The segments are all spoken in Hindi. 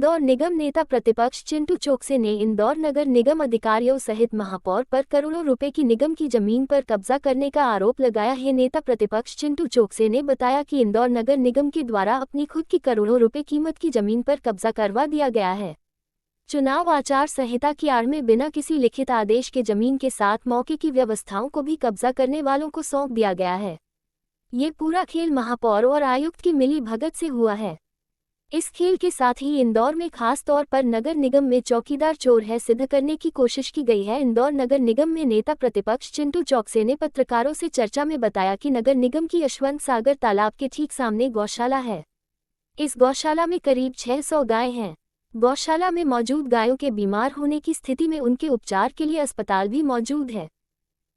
इंदौर निगम नेता प्रतिपक्ष चिंटू चोकसे ने इंदौर नगर निगम अधिकारियों सहित महापौर पर करोड़ों रुपए की निगम की जमीन पर कब्जा करने का आरोप लगाया है। नेता प्रतिपक्ष चिंटू चोकसे ने बताया कि इंदौर नगर निगम के द्वारा अपनी खुद की करोड़ों रुपए कीमत की जमीन पर कब्जा करवा दिया गया है। चुनाव आचार संहिता की आड़ में बिना किसी लिखित आदेश के जमीन के साथ मौके की व्यवस्थाओं को भी कब्जा करने वालों को सौंप दिया गया है। ये पूरा खेल महापौर और आयुक्त की मिली भगत से हुआ है। इस खेल के साथ ही इंदौर में खास तौर पर नगर निगम में चौकीदार चोर है सिद्ध करने की कोशिश की गई है। इंदौर नगर निगम में नेता प्रतिपक्ष चिंटू चोकसे ने पत्रकारों से चर्चा में बताया कि नगर निगम की यशवंत सागर तालाब के ठीक सामने गौशाला है। इस गौशाला में करीब 600 गायें हैं। गौशाला में मौजूद गायों के बीमार होने की स्थिति में उनके उपचार के लिए अस्पताल भी मौजूद है।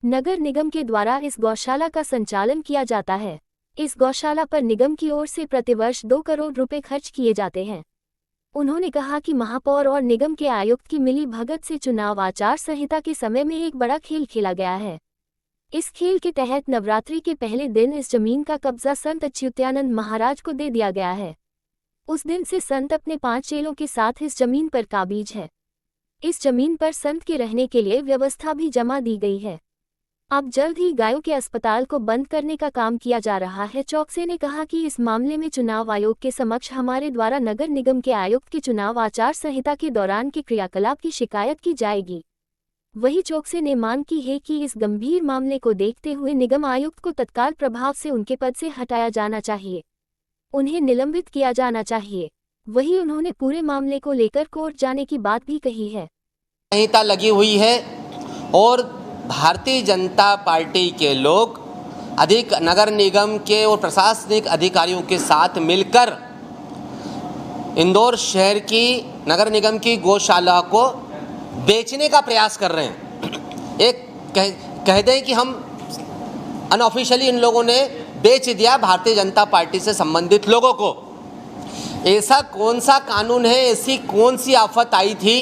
नगर निगम के द्वारा इस गौशाला का संचालन किया जाता है। इस गौशाला पर निगम की ओर से प्रतिवर्ष 2 करोड़ रुपए खर्च किए जाते हैं। उन्होंने कहा कि महापौर और निगम के आयुक्त की मिली भगत से चुनाव आचार संहिता के समय में एक बड़ा खेल खेला गया है। इस खेल के तहत नवरात्रि के पहले दिन इस जमीन का कब्जा संत अच्युतानंद महाराज को दे दिया गया है। उस दिन से संत अपने 5 चेलों के साथ इस जमीन पर काबिज है। इस जमीन पर संत के रहने के लिए व्यवस्था भी जमा दी गई है। अब जल्द ही गायों के अस्पताल को बंद करने का काम किया जा रहा है। चौकसे ने कहा कि इस मामले में चुनाव आयोग के समक्ष हमारे द्वारा नगर निगम के आयुक्त की चुनाव आचार संहिता के दौरान के क्रियाकलाप की शिकायत की जाएगी। वहीं चौकसे ने मांग की है कि इस गंभीर मामले को देखते हुए निगम आयुक्त को तत्काल प्रभाव से उनके पद से हटाया जाना चाहिए, उन्हें निलंबित किया जाना चाहिए। वहीं उन्होंने पूरे मामले को लेकर कोर्ट जाने की बात भी कही है। संहिता लगी हुई है और भारतीय जनता पार्टी के लोग अधिक नगर निगम के और प्रशासनिक अधिकारियों के साथ मिलकर इंदौर शहर की नगर निगम की गौशाला को बेचने का प्रयास कर रहे हैं। एक कह दें कि हम अनऑफिशियली इन लोगों ने बेच दिया भारतीय जनता पार्टी से संबंधित लोगों को। ऐसा कौन सा कानून है, ऐसी कौन सी आफत आई थी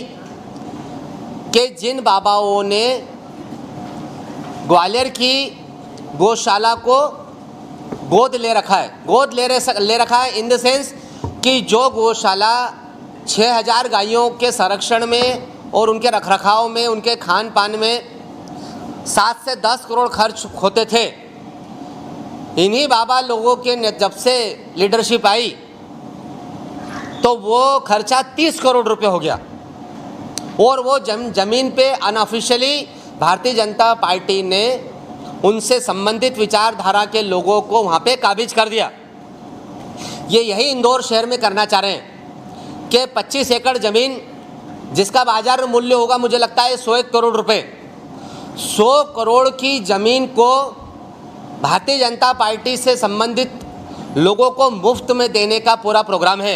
कि जिन बाबाओं ने ग्वालियर की गौशाला को गोद ले रखा है, ले रखा है इन द सेंस कि जो गौशाला 6000 गायों के संरक्षण में और उनके रखरखाव में, उनके खान पान में 7 से 10 करोड़ खर्च होते थे। इन्हीं बाबा लोगों के जब से लीडरशिप आई तो वो खर्चा 30 करोड़ रुपए हो गया और वो जमीन पे अनऑफिशियली भारतीय जनता पार्टी ने उनसे संबंधित विचारधारा के लोगों को वहाँ पे काबिज कर दिया। ये यही इंदौर शहर में करना चाह रहे हैं कि 25 एकड़ ज़मीन जिसका बाजार मूल्य होगा मुझे लगता है 101 करोड़ रुपए, 100 करोड़ की ज़मीन को भारतीय जनता पार्टी से संबंधित लोगों को मुफ्त में देने का पूरा प्रोग्राम है।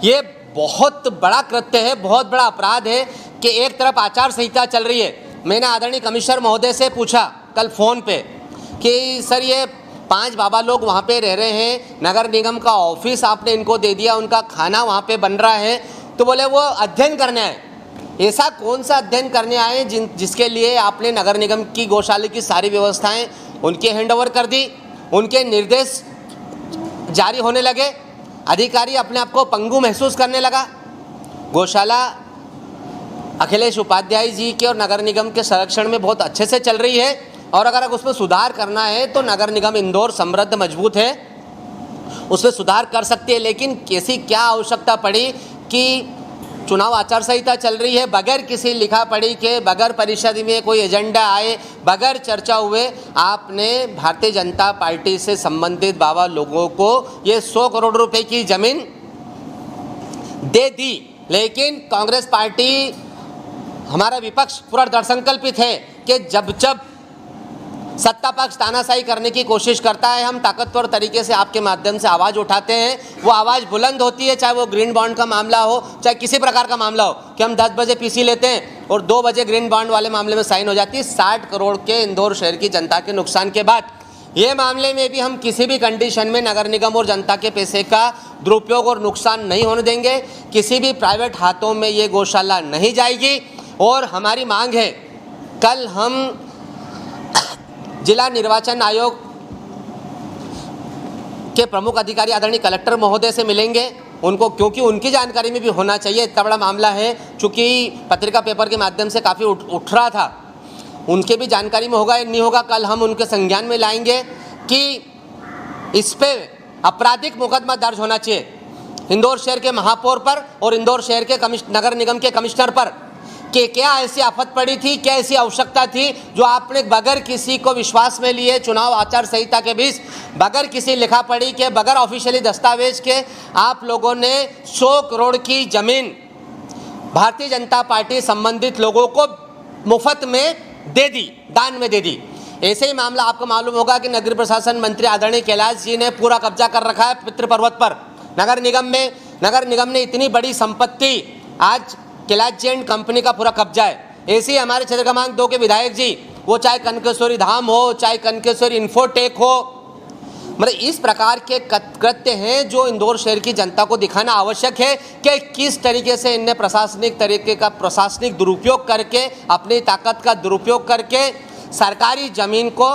ये बहुत बड़ा कृत्य है, बहुत बड़ा अपराध है कि एक तरफ आचार संहिता चल रही है। मैंने आदरणीय कमिश्नर महोदय से पूछा कल फ़ोन पे कि सर ये 5 बाबा लोग वहाँ पे रह रहे हैं, नगर निगम का ऑफिस आपने इनको दे दिया, उनका खाना वहाँ पे बन रहा है, तो बोले वो अध्ययन करने आए। ऐसा कौन सा अध्ययन करने आए जिसके लिए आपने नगर निगम की गौशाला की सारी व्यवस्थाएं उनके हैंडओवर कर दी, उनके निर्देश जारी होने लगे, अधिकारी अपने आप को पंगु महसूस करने लगा। गौशाला अखिलेश उपाध्याय जी के और नगर निगम के संरक्षण में बहुत अच्छे से चल रही है और अगर उसमें सुधार करना है तो नगर निगम इंदौर समृद्ध मजबूत है, उसमें सुधार कर सकती है। लेकिन कैसी क्या आवश्यकता पड़ी कि चुनाव आचार संहिता चल रही है, बगैर किसी लिखा पढ़ी के, बगैर परिषद में कोई एजेंडा आए, बगैर चर्चा हुए आपने भारतीय जनता पार्टी से संबंधित बाबा लोगों को ये 100 करोड़ रुपए की ज़मीन दे दी। लेकिन कांग्रेस पार्टी, हमारा विपक्ष पूरा दृढ़ संकल्पित है कि जब सत्ता पक्ष तानाशाही करने की कोशिश करता है, हम ताकतवर तरीके से आपके माध्यम से आवाज़ उठाते हैं। वो आवाज़ बुलंद होती है, चाहे वो ग्रीन बॉन्ड का मामला हो, चाहे किसी प्रकार का मामला हो, कि हम 10 बजे पीसी लेते हैं और 2 बजे ग्रीन बॉन्ड वाले मामले में साइन हो जाती है 60 करोड़ के इंदौर शहर की जनता के नुकसान के बाद। ये मामले में भी हम किसी भी कंडीशन में नगर निगम और जनता के पैसे का दुरुपयोग और नुकसान नहीं होने देंगे। किसी भी प्राइवेट हाथों में ये गौशाला नहीं जाएगी और हमारी मांग है, कल हम जिला निर्वाचन आयोग के प्रमुख अधिकारी आदरणीय कलेक्टर महोदय से मिलेंगे उनको, क्योंकि उनकी जानकारी में भी होना चाहिए, इतना बड़ा मामला है, चूँकि पत्रिका पेपर के माध्यम से काफ़ी उठ रहा था, उनके भी जानकारी में होगा या नहीं होगा, कल हम उनके संज्ञान में लाएंगे कि इस पे आपराधिक मुकदमा दर्ज होना चाहिए इंदौर शहर के महापौर पर और इंदौर शहर के नगर निगम के कमिश्नर पर, कि क्या ऐसी आफत पड़ी थी, क्या ऐसी आवश्यकता थी जो आपने बगैर किसी को विश्वास में लिए चुनाव आचार संहिता के बीच, बगैर किसी लिखा पढ़ी के, बगैर ऑफिशियली दस्तावेज के आप लोगों ने 100 करोड़ की जमीन भारतीय जनता पार्टी संबंधित लोगों को मुफ्त में दे दी, दान में दे दी। ऐसे ही मामला आपको मालूम होगा कि नगरीय प्रशासन मंत्री आदरणीय कैलाश जी ने पूरा कब्जा कर रखा है पितृपर्वत पर। नगर निगम ने इतनी बड़ी संपत्ति, आज कैलाश जी एंड कंपनी का पूरा कब्जा है। ऐसे ही हमारे क्षेत्र क्रमांक 2 के विधायक जी, वो चाहे कनकेश्वरी धाम हो, चाहे कनकेश्वरी इन्फोटेक हो, मतलब इस प्रकार के कृत्य हैं जो इंदौर शहर की जनता को दिखाना आवश्यक है कि किस तरीके से इनने प्रशासनिक दुरुपयोग करके, अपनी ताकत का दुरुपयोग करके सरकारी जमीन को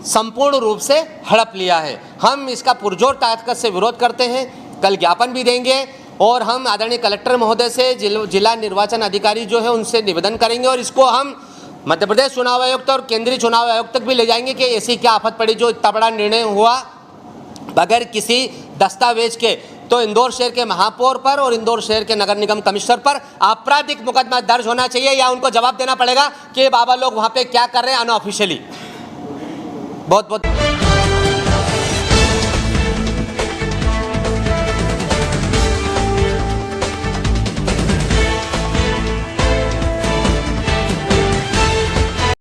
संपूर्ण रूप से हड़प लिया है। हम इसका पुरजोर ताकत से विरोध करते हैं, कल ज्ञापन भी देंगे और हम आदरणीय कलेक्टर महोदय से, जिला निर्वाचन अधिकारी जो है उनसे निवेदन करेंगे और इसको हम मध्य प्रदेश चुनाव आयोग और केंद्रीय चुनाव आयोग तक भी ले जाएंगे कि ऐसी क्या आफत पड़ी जो इतना बड़ा निर्णय हुआ बगैर किसी दस्तावेज के। तो इंदौर शहर के महापौर पर और इंदौर शहर के नगर निगम कमिश्नर पर आपराधिक मुकदमा दर्ज होना चाहिए, या उनको जवाब देना पड़ेगा कि बाबा लोग वहाँ पे क्या कर रहे हैं अनऑफिशियली। बहुत बहुत